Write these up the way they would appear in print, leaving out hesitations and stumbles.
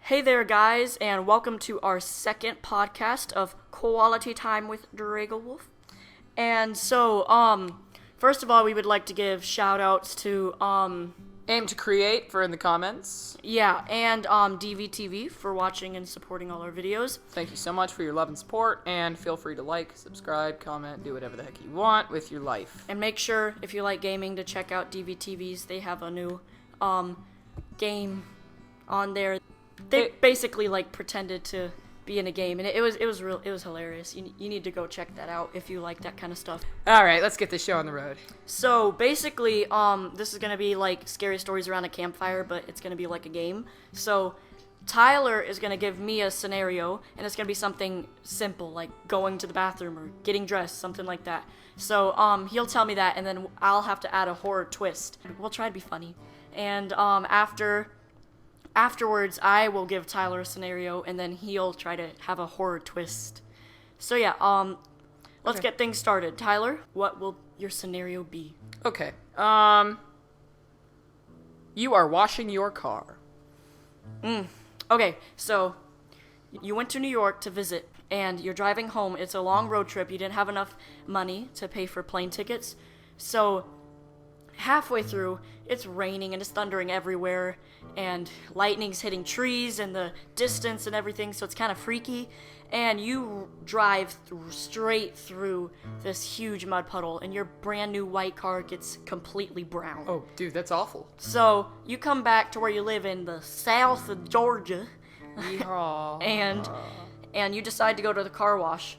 Hey there, guys, and welcome to our second podcast of Quality Time with Dragolwolf. And so, first of all, we would like to give shout outs to, Aim to create for in the comments. and DVTV for watching and supporting all our videos. Thank you so much for your love and support, and feel free to like, subscribe, comment, do whatever the heck you want with your life. And make sure, if you like gaming, to check out DVTVs. They have a new, game on there. They basically pretended to be in a game, and it was hilarious. You need to go check that out if you like that kind of stuff. All right, let's get this show on the road. So basically, this is gonna be like scary stories around a campfire, but it's gonna be like a game. So Tyler is gonna give me a scenario, and it's gonna be something simple, like going to the bathroom or getting dressed, something like that. So he'll tell me that, and then I'll have to add a horror twist. We'll try to be funny, and afterwards, I will give Tyler a scenario, and then he'll try to have a horror twist. So yeah, let's get things started. Tyler, what will your scenario be? Okay. You are washing your car. Okay, so you went to New York to visit, and you're driving home. It's a long road trip. You didn't have enough money to pay for plane tickets. So halfway through, it's raining and it's thundering everywhere, and lightning's hitting trees in the distance and everything, so it's kind of freaky. And you drive straight through this huge mud puddle, and your brand new white car gets completely brown. Oh, dude, that's awful. So you come back to where you live in the south of Georgia, Yeehaw. and you decide to go to the car wash,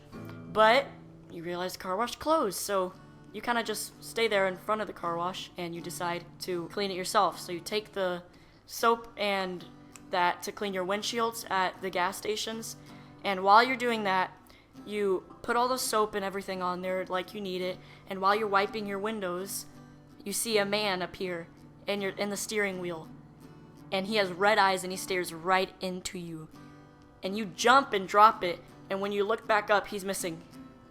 but you realize the car wash closed, so you kind of just stay there in front of the car wash, and you decide to clean it yourself. So you take the soap and that to clean your windshields at the gas stations, and while you're doing that, you put all the soap and everything on there like you need it, and while you're wiping your windows, you see a man appear in the steering wheel, and he has red eyes and he stares right into you, and you jump and drop it, and when you look back up, he's missing.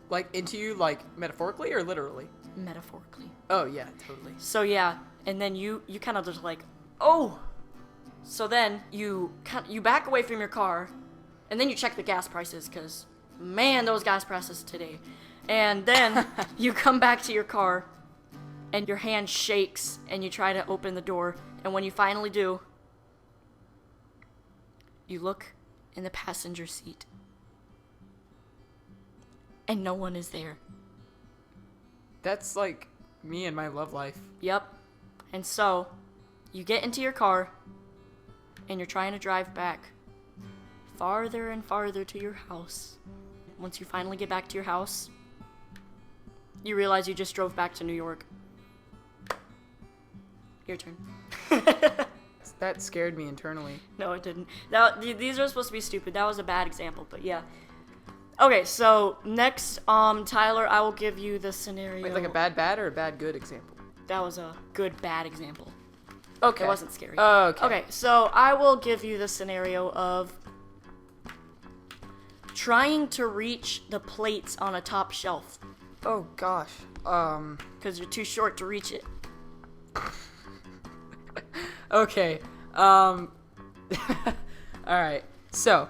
Like, into you, like, metaphorically or literally? Metaphorically. Oh, yeah, totally. So yeah, and then you kind of just like, oh. So then you back away from your car, and then you check the gas prices, because, man, those gas prices today. And then you come back to your car, and your hand shakes, and you try to open the door, and when you finally do, you look in the passenger seat, and no one is there. That's like me and my love life. Yep. And so, you get into your car, and you're trying to drive back farther and farther to your house. Once you finally get back to your house, you realize you just drove back to New York. Your turn. That scared me internally. No, it didn't. These are supposed to be stupid. That was a bad example, but yeah. Okay, so next, Tyler, I will give you the scenario. Wait, like a bad or a bad good example? That was a good bad example. Okay. It wasn't scary. Okay. Okay, so I will give you the scenario of trying to reach the plates on a top shelf. Oh, gosh. Because you're too short to reach it. Okay. Alright. So,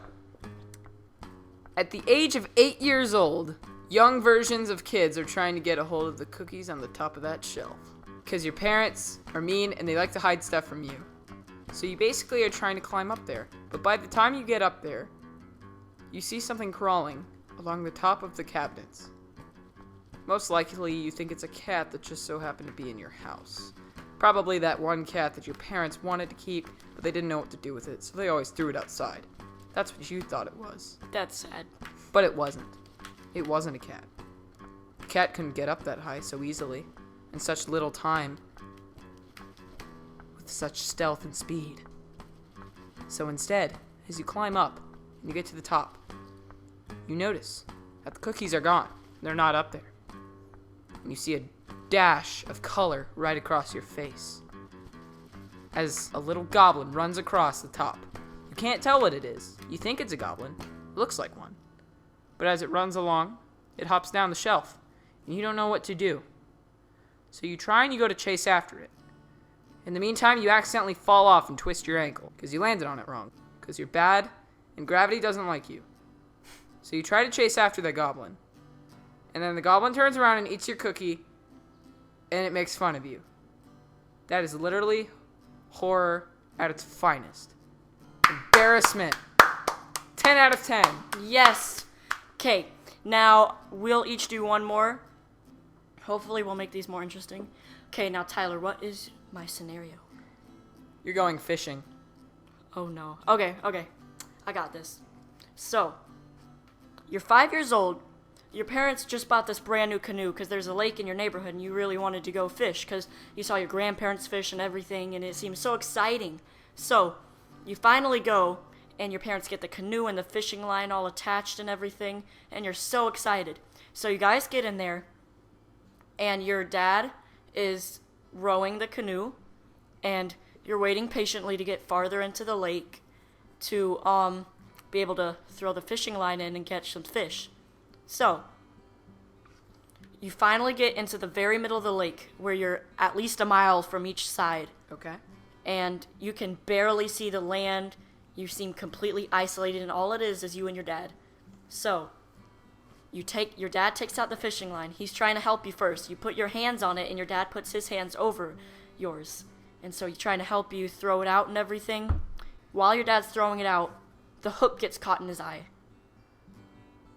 at the age of 8 years old, young versions of kids are trying to get a hold of the cookies on the top of that shelf. Because your parents are mean and they like to hide stuff from you. So you basically are trying to climb up there. But by the time you get up there, you see something crawling along the top of the cabinets. Most likely, you think it's a cat that just so happened to be in your house. Probably that one cat that your parents wanted to keep, but they didn't know what to do with it, so they always threw it outside. That's what you thought it was. That's sad. But it wasn't. It wasn't a cat. A cat couldn't get up that high so easily, in such little time, with such stealth and speed. So instead, as you climb up, and you get to the top, you notice that the cookies are gone. They're not up there. And you see a dash of color right across your face, as a little goblin runs across the top. You can't tell what it is. You think it's a goblin. It looks like one. But as it runs along, it hops down the shelf, and you don't know what to do. So you try and you go to chase after it. In the meantime, you accidentally fall off and twist your ankle, because you landed on it wrong. because you're bad and gravity doesn't like you. So you try to chase after the goblin. And then the goblin turns around and eats your cookie, and it makes fun of you. That is literally horror at its finest. Embarrassment. 10 out of 10. Yes. Okay, now we'll each do one more. Hopefully we'll make these more interesting. Okay, now Tyler, what is my scenario? You're going fishing. Oh no. Okay. I got this. So, you're 5 years old. Your parents just bought this brand new canoe because there's a lake in your neighborhood and you really wanted to go fish because you saw your grandparents fish and everything and it seemed so exciting. So, you finally go and your parents get the canoe and the fishing line all attached and everything and you're so excited. So you guys get in there and your dad is rowing the canoe and you're waiting patiently to get farther into the lake to be able to throw the fishing line in and catch some fish. So, you finally get into the very middle of the lake where you're at least a mile from each side. Okay. And you can barely see the land. You seem completely isolated and all it is you and your dad. So, your dad takes out the fishing line. He's trying to help you first. You put your hands on it and your dad puts his hands over yours. And so he's trying to help you throw it out and everything. While your dad's throwing it out, the hook gets caught in his eye.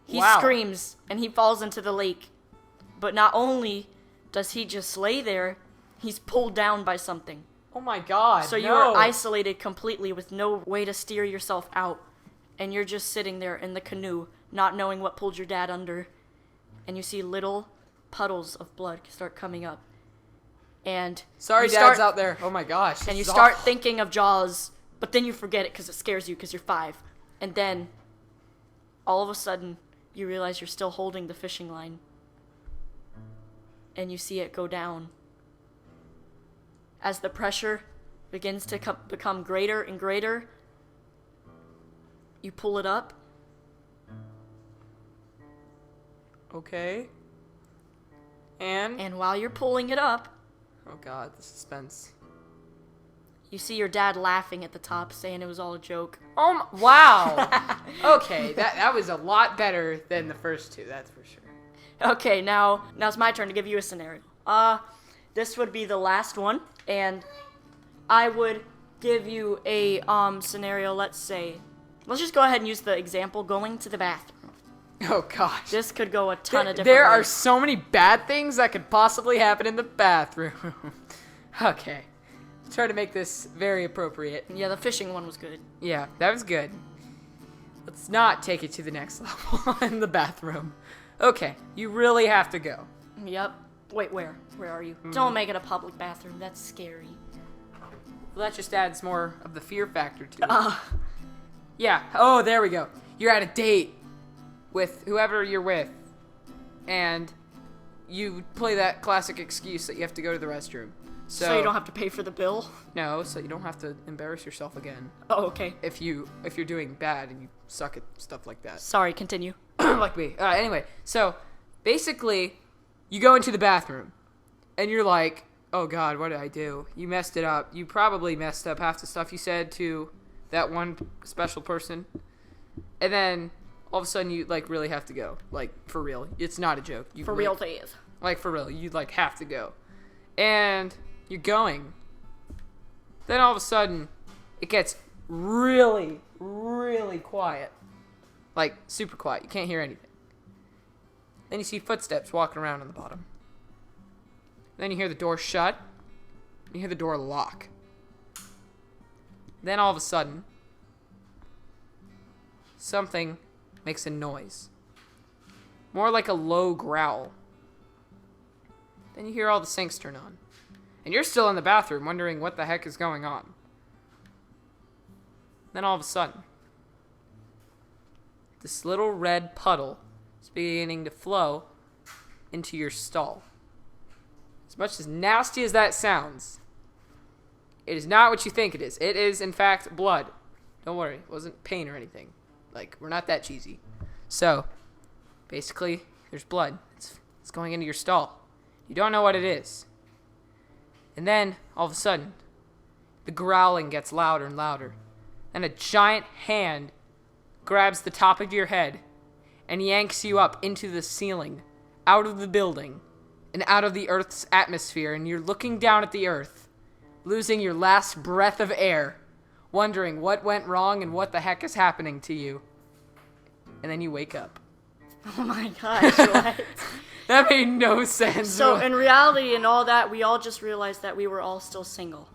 He screams and he falls into the lake. But not only does he just lay there, he's pulled down by something. Oh my god. So you are isolated completely with no way to steer yourself out. And you're just sitting there in the canoe, not knowing what pulled your dad under. And you see little puddles of blood start coming up. And sorry, Dad's out there. Oh my gosh. And you start thinking of Jaws, but then you forget it because it scares you because you're 5. And then, all of a sudden, you realize you're still holding the fishing line. And you see it go down. As the pressure begins to become greater and greater, you pull it up. Okay. And while you're pulling it up, oh god, the suspense. you see your dad laughing at the top, saying it was all a joke. Wow. Okay, that was a lot better than the first two, that's for sure. Okay, now it's my turn to give you a scenario. This would be the last one, and I would give you a scenario. Let's just go ahead and use the example going to the bathroom. Oh gosh. This could go a ton of different There are ways. so many bad things that could possibly happen in the bathroom. Okay. Try to make this very appropriate. Yeah, the fishing one was good. Yeah, that was good. Let's not take it to the next level in the bathroom. Okay, you really have to go. Yep. Wait, where? Where are you? Don't make it a public bathroom. That's scary. Well, that just adds more of the fear factor to it. Yeah. Oh, there we go. You're at a date with whoever you're with, and you play that classic excuse that you have to go to the restroom. So you don't have to pay for the bill? No, so you don't have to embarrass yourself again. Oh, okay. If you're doing bad and you suck at stuff like that. Sorry, continue. Like me. Anyway, so basically, you go into the bathroom, and you're like, oh god, what did I do? You messed it up. You probably messed up half the stuff you said to that one special person. And then, all of a sudden, you, like, really have to go. Like, for real. It's not a joke. You, For like, real days. Like, for real. You, like, have to go. And you're going. Then, all of a sudden, it gets really, really quiet. Like, super quiet. You can't hear anything. Then you see footsteps walking around on the bottom. Then you hear the door shut. You hear the door lock. Then all of a sudden, something makes a noise. More like a low growl. Then you hear all the sinks turn on. And you're still in the bathroom wondering what the heck is going on. Then all of a sudden, this little red puddle is beginning to flow into your stall. As much as nasty as that sounds, it is not what you think it is. It is, in fact, blood. Don't worry, it wasn't pain or anything. Like, we're not that cheesy. So, basically, there's blood. It's going into your stall. You don't know what it is. And then, all of a sudden, the growling gets louder and louder. and a giant hand grabs the top of your head and yanks you up into the ceiling, out of the building, and out of the Earth's atmosphere, and you're looking down at the Earth, losing your last breath of air, wondering what went wrong and what the heck is happening to you. And then you wake up. Oh my gosh, what? That made no sense. So in reality and all that, we all just realized that we were all still single.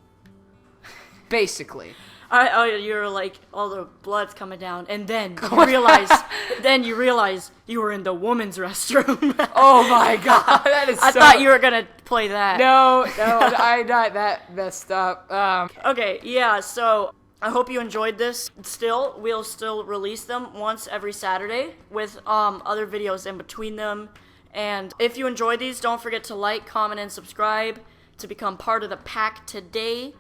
Basically. You're like, all the blood's coming down, and then you realize you were in the woman's restroom. Oh my god, that is I thought you were gonna play that. No, I got that messed up. Okay, yeah, so I hope you enjoyed this. We'll still release them once every Saturday with other videos in between them. And if you enjoyed these, don't forget to like, comment, and subscribe to become part of the pack today.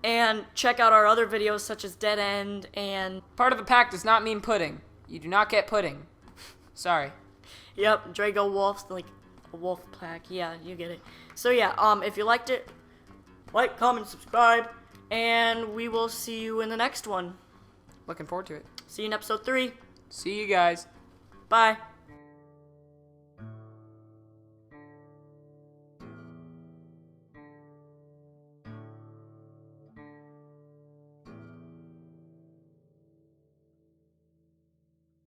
And check out our other videos such as Dead End and... Part of the pack does not mean pudding. You do not get pudding. Sorry. Yep, Drago Wolf's like a wolf pack. Yeah, you get it. So yeah, if you liked it, like, comment, subscribe, and we will see you in the next one. Looking forward to it. See you in episode 3. See you guys. Bye.